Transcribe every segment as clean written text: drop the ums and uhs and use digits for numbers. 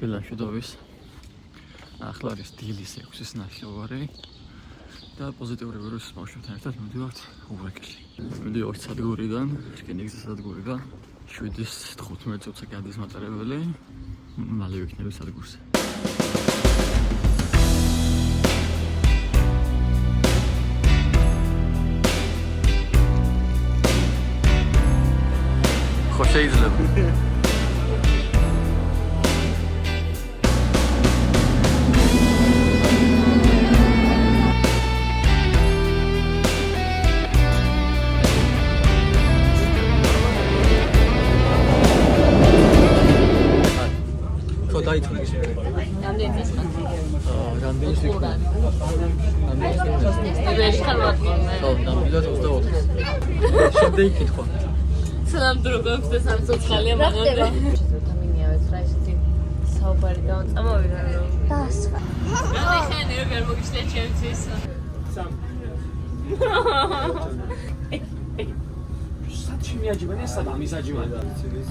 ბელაშუდოვის ახლა არის დილის 6-ის ნახევარი და პოზიტიური ვირუსის ბავშვებთან ერთად მივდივართ ურეკელი. მივდივართ სადგურიდან, რკინიგზის სადგურიდან 7:15 წუთზე გადის მატარებელი, მალე ვიქნები სადგურზე. ხო შეიძლება.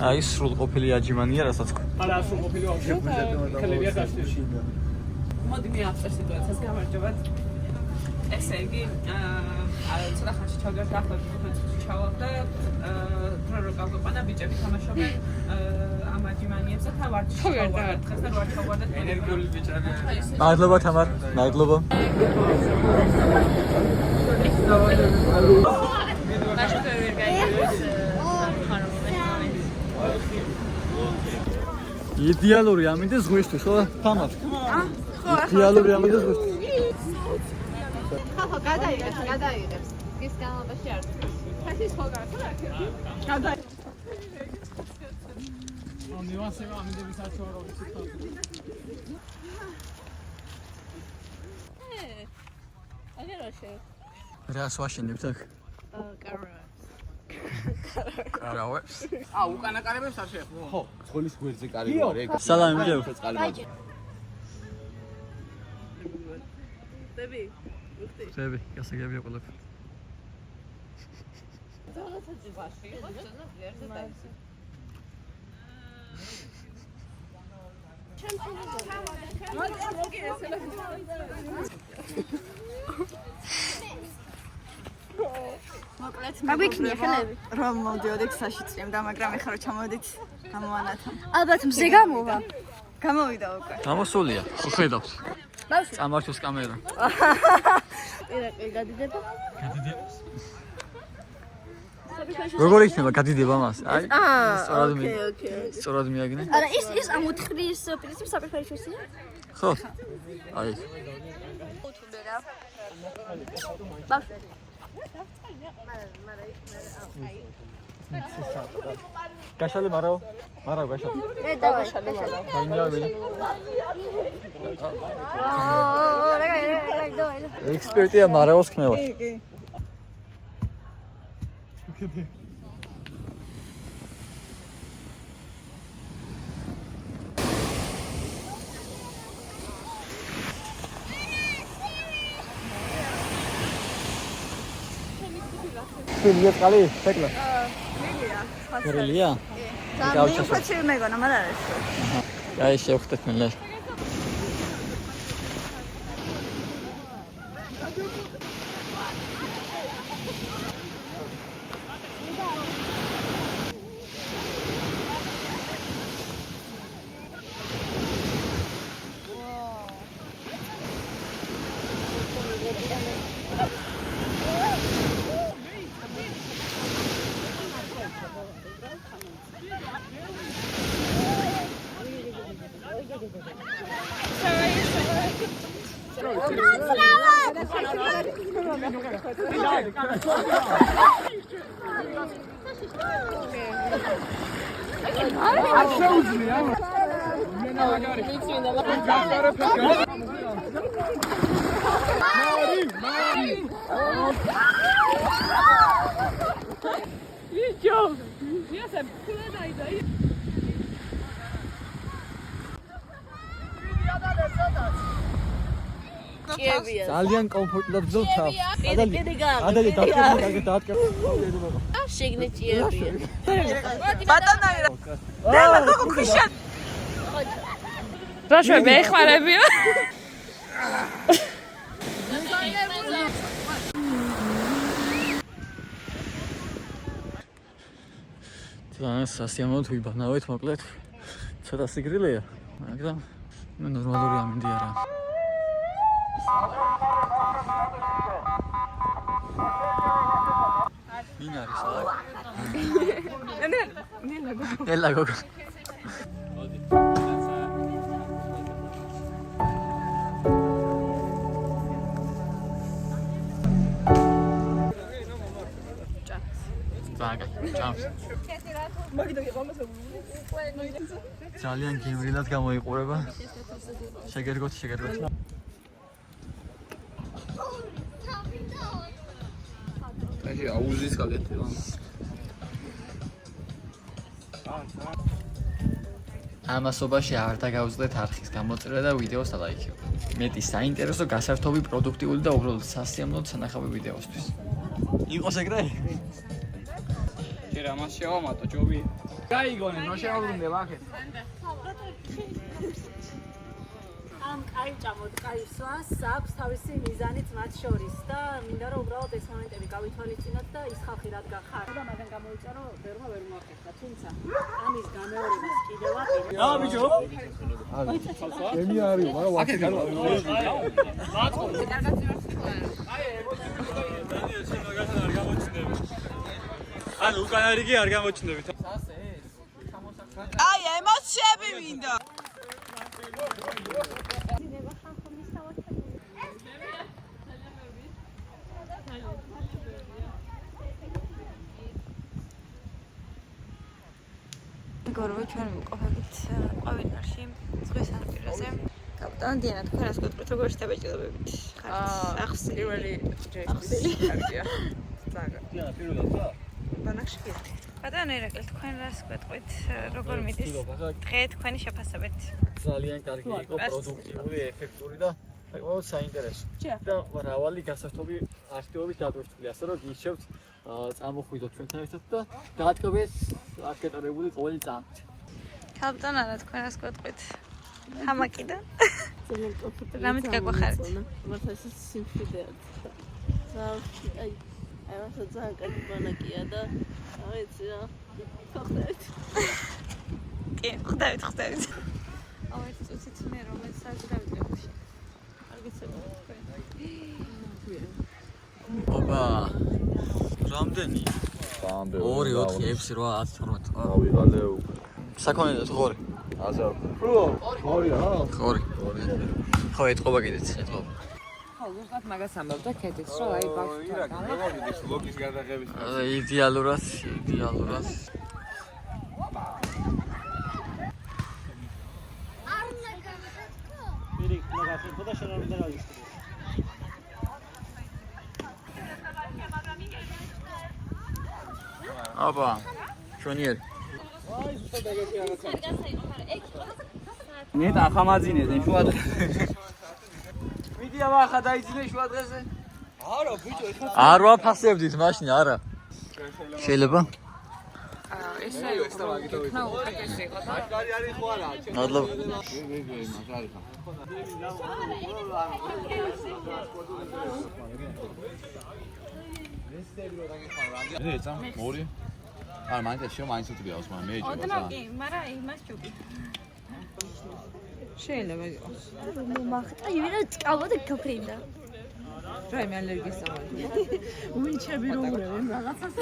აი სრულყოფილი აჯიმანია რასაც არა სრულყოფილი ქლებია გასწევში მოდი მე ამ სიტუაციას გამარჯობათ ესე იგი ცოტა ხანში ჩავდივართ ახლა თვითონ ჩავალ და პროგრამა გვაყანა ბიჭები თამაშობენ ამ აჯიმანიებს და ვარჯიში ჩავარდ დღეს და ვარ ჩავარდ ენერგიული ბიჭები მადლობა თამარ მადლობა იდეალური ამინდეს ზღვისთვის, ხო? თამარ. ხო, იდეალური ამინდეს ზღვისთვის. ხო, გადაიღებს. ის განალობაში არ არის. ფასის ხო გააკეთე? გადაიღებს. ამივასე ამინდების საჩვერო სიტყვა. აგერაშე. რას ვაშენებთ აქ? კარავებს. უკანა კარებებს არ შეეხო. ხო, წყლის გვერდზე კარი ვარ ეგ. სალამი მიდევ. დები. დები, გასაგებია ყველაფერი. რაღაცა ვაში, ხო, ძნა ვერზე დაიცი. გაგვიქნია ხელები რომ მოვდიოდეთ საშიც და მაგრამ ეხლა რომ ჩამოვედით გამოანათა ალბათ მზე გამოვიდა უკვე გამოსულია ხედავთ წამართოს კამერა ირაკლი გადიდება როგორ იქნება გადიდება მას აი სწორად მიაგნე არა ის ამ ოთხრის პრინციპი საფრთხეშია ხო აი უთუბერა გაშალე მარაო გაშალე დავაშალე ექსპერტია მარაოს ხმევა Filha, ali, pega. Filha. Tá, nem pode ser mega, não é? Aí, cheio que tá com ele. ძალიან კომფორტულად ვზოვ თავს. ადალი დაtkep. შეგნეჭიერია. ბატონო. ბავშვები ეხმარებიო. სასიამოვნო თუ იბანავეთ, მოკლედ ცოტა სიგრილეა, მაგრამ ნორმალური ამინდი არა. ვინ არის აქ? ნელა გოგო. ძალიან გემრიელად გამოიყურება. შეგერგოთ. აი, აუზის კალეთი რა. ამასობაში არ დაგავწდეთ არხის გამოწერა და ვიდეოს დალაიქებთ. მეტი საინტერესო, გასართობი, პროდუქტიული და უბრალოდ სასიამოვნო სანახავი ვიდეოსთვის. იყოს ეგრე? ჯერ ამას შევამატო ჯობი. გაიგონე, ნუ შევაბრუნდე ვახეთ. ამ კაი ჭამოთ, კაი სვას, აქვს თავისი მიზანიც მათ შორის და მინდა რომ უბრალოდ ეს მომენტები გავითვალისწინოთ და ის ხალხი რადგან ხარ და მაგან გამოიწა რომ ვერმა ვერ მოახერხა, თუმცა ამის გამეორებას კიდევ აპირებ. რა ბიჭო? ემი არის, მაგრამ ვახეთ გარო. ანუ უკან არიგი არ გამოჩნდებით. აი, ემოციები მინდა. გოროვა ჩვენ ვიყოფებით ყვავინარში, ზღვის სანაპიროზე. კაპიტანი დიანა, თქვენ რას გეტყვით, როგორ შეთაბეჭდილებებით? ახსილი. პირველი ახსილი. კარგია. წაგა. დიანა პირველად რა? ბანაკში გიხდი. ბატონო ირაკლი, თქვენ რას გეტყვით, როგორ მიდის დღე თქვენი შეფასებით? ძალიან კარგი იყო, პროდუქტიული, ეფექტური და საკმაოდ საინტერესო. და მრავალი გასართობი აქტივობით დადვერცხული, ასე რომ გიჩვენებთ წამოხვიდოთ ჩვენთან ერთად და გაატკბეთ აქ გეტარებული ყოველი წამით. კაპიტანი არა, თქვენ რას გეტყვით? ჰამაკიდან? რამით გაგვახარეთ? მათ ეს სიმშვიდეა. აი, ამასაც ძალიან კარგი ბანაკია და აიცი რა. ხვდებით. კი, ხვდებით. აუ, ერთ წუთით მე რომელიც საგდავიწყებში. კარგიცება თქვენ. ოპა. რამდენი? 2 4 6 8 10 12. ავიღალე საქონელად ხორი. 1000. ორი რა? ხორი. ხო, ეთყობა კიდეც, ეთყობა. ხო, ზუსტად მაგას ამბობ და ქეთით, რომ აი ბავშვთან გამოვიდეს ლოგის გადაღების. იდეალურად. აბა, ჩვენიერი. ნეტ ახამაძინე და შუა დღეზე. მიდია ვახა დაიძინე შუა დღეზე. არა, ბიჭო, ეხლა არ ვაფასებდით მაშინ, არა. შეიძლება? ესე იქნა უკეთესი იყო და არის ხო არა? მადლობა. ეცა ორი. არა, მაინც შევ მაინც უთბიავს, მაგრამ მე ეჭვება. ოდნავ კი, მაგრამ იმას ჯობი. შეიძლება იყოს. მომახტა ივერა წავდა კაფრინდა. რა იმ ალერგიის სამალი. უინჩები რომ ურევენ რაღაცას.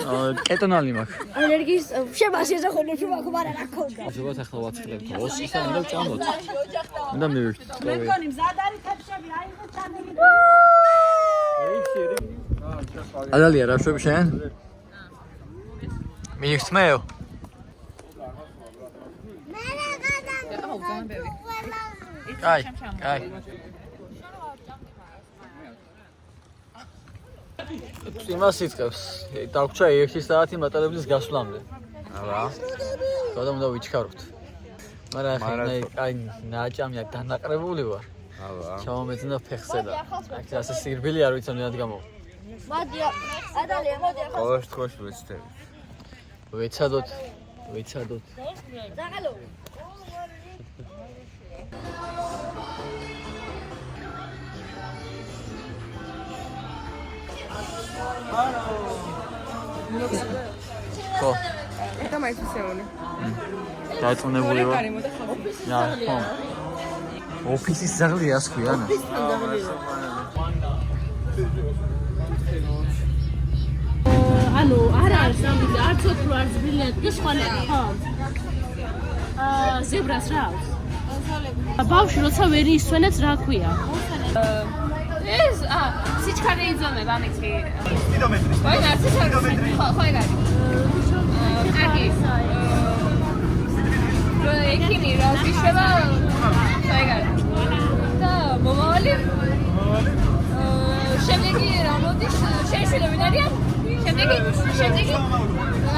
კეტონალი მაქვს. ალერგიის შემაშეზე ხოლმე შემაქ მაგრამ რა ქონდა. ზოგადად ახლა ვაცხლებთ. ოსის და უნდა წამოთ. უნდა მივიხდით. მეკონი მზად არის თაფშები, აიღო ჩანები. ადალია რა შვები შენ? მიიხსმეო. კაი. იმას იწევს. დაგვრჩა 1 საათი მატარებლის გასვლამდე. რა? თორემ უნდა ვიჩქაროთ. მაგრამ ახლა აი ნაჭამია დანაყრებული ვარ. ჩავამეძნა ფეხზე და აქ ასე სირბილი არ ვიცი რამდენად გამოვა. მოდი, ადალია, მოდი ახლა. ყოველ შემთხვევაში ვეცდები. ვეცადოთ. დაღალო. მაინც მისეული. დაწყნებული ვარ. რა, ხო. ოფისის ძაღლი რას ქვია, ანა? ანუ არ არის ამის არც ოქრო არც ბრილიანტი და სხვანაირი ხო? ზებრას რა აქვს? ბავშვი როცა ვერ ისვენებს რა ქვია? ეს სიჩქარე იზომება ამითი. ვაი, არც სიჩქარე. ხო, ეგ არის. კარგი. ექიმი რა ვიშება? ეგ არის. და მომავალი? შემდეგი რა მოდის? შეშვილები არიან? შემდეგი?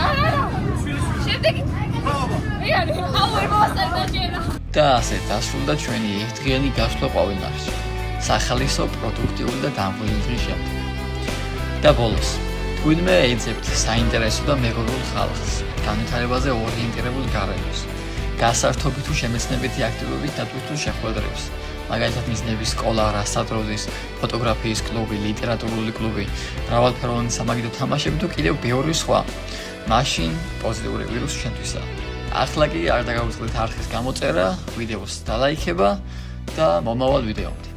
არა. შემდეგი? ეგ არის. აუ, ვერ მოვასწრე ჯერა. და ასე დასრულდა ჩვენი ერთდღიანი გასვლა ყვავილნარში. სახალისო, პროდუქტიული და დამღლელი შემდეგ. და ბოლოს, თქვენმე ეძებთ საინტერესო და მეგობრულ ხალხს, განვითარებაზე ორიენტირებულ გარემოს, გასართობი თუ შემეცნებითი აქტივობით დატვირთულ შეხვედრებს, მაგალითად მიზნების სკოლა, რასადროძის, ფოტოგრაფიის კლუბი, ლიტერატურული კლუბი, მრავალფეროვანი სამაგიდო თამაშები თუ კიდევ ბევრი სხვა. მაშინ პოზიტიური ვირუსი შენთვისაა. ახლა კი არ დაგაუწყდეთ არხის გამოწერა, ვიდეოს დალაიქება და მომავალ ვიდეომდე.